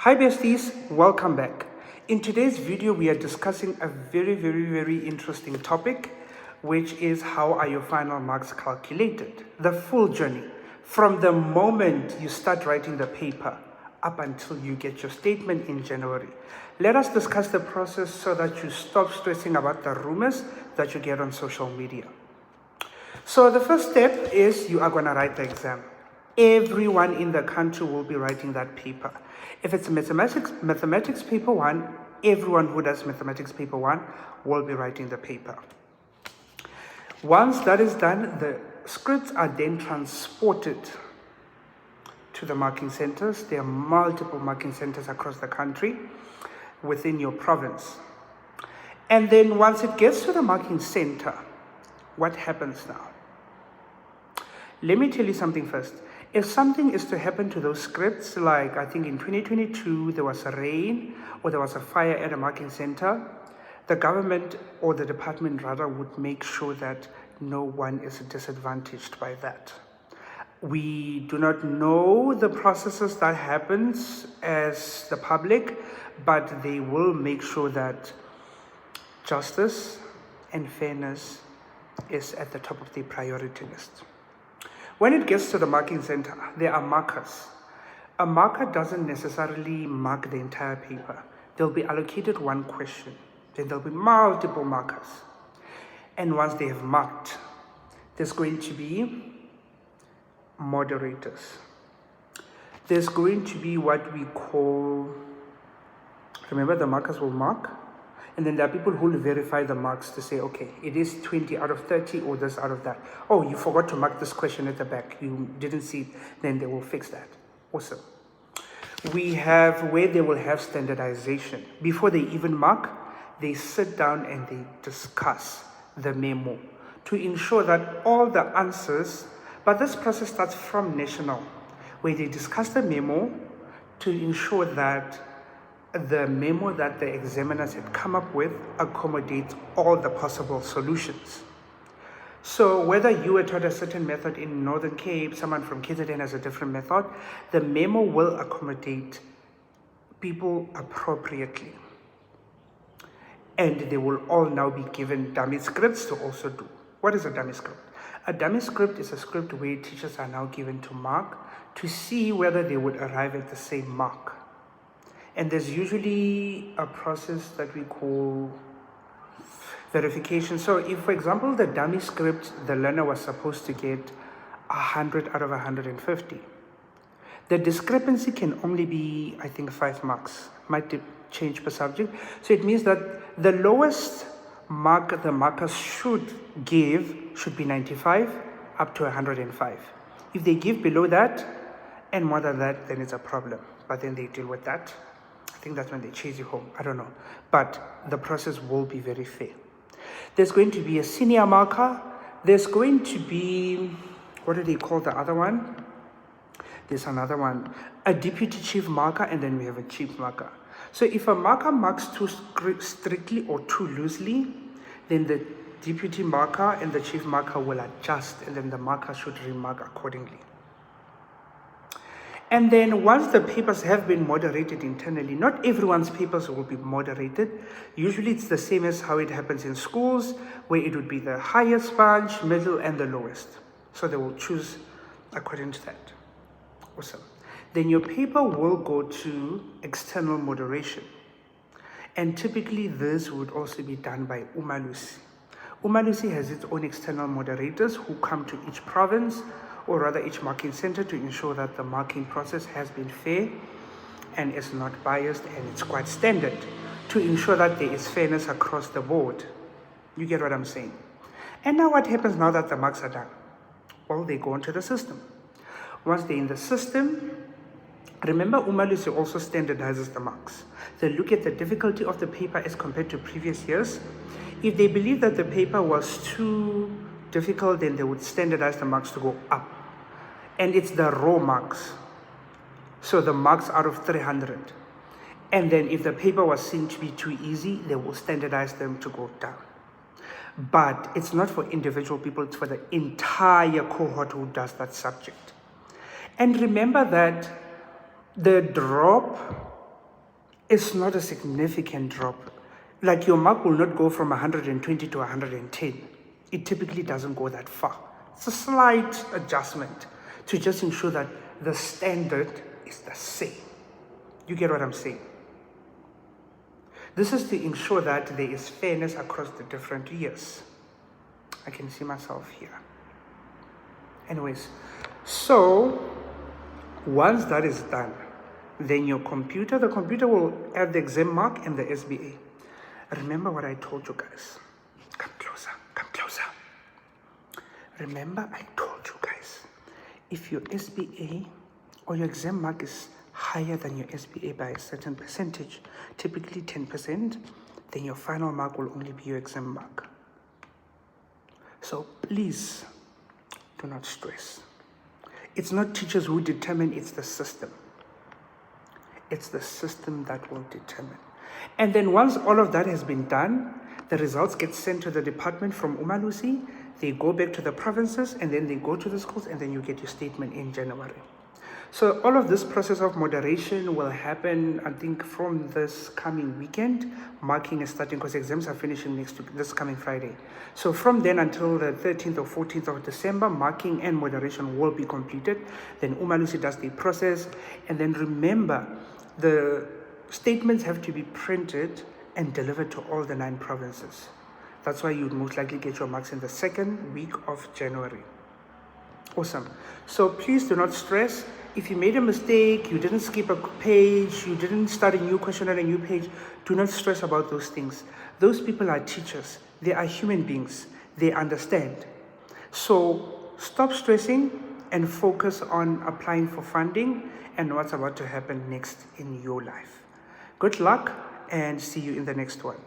Hi besties, welcome back. In today's video, we are discussing a very interesting topic, which is how are your final marks calculated? The full journey, from the moment you start writing the paper up until you get your statement in January. Let us discuss the process so that you stop stressing about the rumors that you get on social media. So the first step is you are going to write the exam. Everyone in the country will be writing that paper. If it's mathematics paper 1, everyone who does mathematics paper 1 will be writing the paper. Once that is done, the scripts are then transported to the marking centers. There are multiple marking centers across the country within your province. And then once it gets to the marking center, what happens now? Let me tell you something first. If something is to happen to those scripts, like I think in 2022, there was a rain or there was a fire at a marking center, the government or the department rather would make sure that no one is disadvantaged by that. We do not know the processes that happens as the public, but they will make sure that justice and fairness is at the top of the priority list. When it gets to the marking center, there are markers. A marker doesn't necessarily mark the entire paper. They'll be allocated one question. Then there'll be multiple markers. And once they have marked, there's going to be moderators. There's going to be what we call, remember the markers will mark? And then there are people who will verify the marks to say, okay, it is 20 out of 30 or this out of that. Oh, you forgot to mark this question at the back. You didn't see it. Then they will fix that. Awesome. We have where they will have standardization. Before they even mark, they sit down and they discuss the memo to ensure that all the answers, but this process starts from national, where they discuss the memo to ensure that the memo that the examiners had come up with accommodates all the possible solutions. So whether you were taught a certain method in Northern Cape, someone from KZN has a different method, the memo will accommodate people appropriately. And they will all now be given dummy scripts to also do. What is a dummy script? A dummy script is a script where teachers are now given to mark to see whether they would arrive at the same mark. And there's usually a process that we call verification. So if, for example, the dummy script, the learner was supposed to get 100 out of 150, the discrepancy can only be, I think, 5 marks. Might change per subject. So it means that the lowest mark the markers should give should be 95 up to 105. If they give below that and more than that, then it's a problem. But then they deal with that. I think that's when they chase you home. I don't know. But the process will be very fair. There's going to be a senior marker. There's going to be, what do they call the other one? There's another one, a deputy chief marker, and then we have a chief marker. So if a marker marks too strictly or too loosely, then the deputy marker and the chief marker will adjust, and then the marker should remark accordingly. And then once the papers have been moderated internally, not everyone's papers will be moderated. Usually it's the same as how it happens in schools, where it would be the highest bunch, middle, and the lowest. So they will choose according to that. Awesome. Then your paper will go to external moderation. And typically this would also be done by Umalusi. Umalusi has its own external moderators who come to each province, or rather each marking center, to ensure that the marking process has been fair and is not biased, and it's quite standard to ensure that there is fairness across the board. You get what I'm saying? And now what happens now that the marks are done? Well, they go into the system. Once they're in the system, remember Umalusi also standardizes the marks. They look at the difficulty of the paper as compared to previous years. If they believe that the paper was too difficult, then they would standardize the marks to go up. And it's the raw marks. So the marks out of 300. And then if the paper was seen to be too easy, they will standardize them to go down. But it's not for individual people, it's for the entire cohort who does that subject. And remember that the drop It's not a significant drop. Like your mark will not go from 120 to 110. It typically doesn't go that far. It's a slight adjustment to just ensure that the standard is the same. You get what I'm saying? This is to ensure that there is fairness across the different years. I can see myself here. Anyways, so once that is done, then the computer will add the exam mark and the SBA. Remember what I told you guys. Come closer, come closer. Remember I told you guys, if your SBA or your exam mark is higher than your SBA by a certain percentage, typically 10%, then your final mark will only be your exam mark. So please do not stress. It's not teachers who determine, it's the system. It's the system that will determine. And then once all of that has been done, the results get sent to the department from Umalusi, they go back to the provinces, and then they go to the schools, and then you get your statement in January. So all of this process of moderation will happen, I think, from this coming weekend. Marking is starting because exams are finishing this coming Friday. So from then until the 13th or 14th of December, marking and moderation will be completed. Then Umalusi does the process. And then remember, the statements have to be printed and delivered to all the 9 provinces. That's why you'd most likely get your marks in the second week of January. Awesome. So please do not stress. If you made a mistake, you didn't skip a page, you didn't start a new question on a new page, do not stress about those things. Those people are teachers. They are human beings. They understand. So stop stressing and focus on applying for funding and what's about to happen next in your life. Good luck and see you in the next one.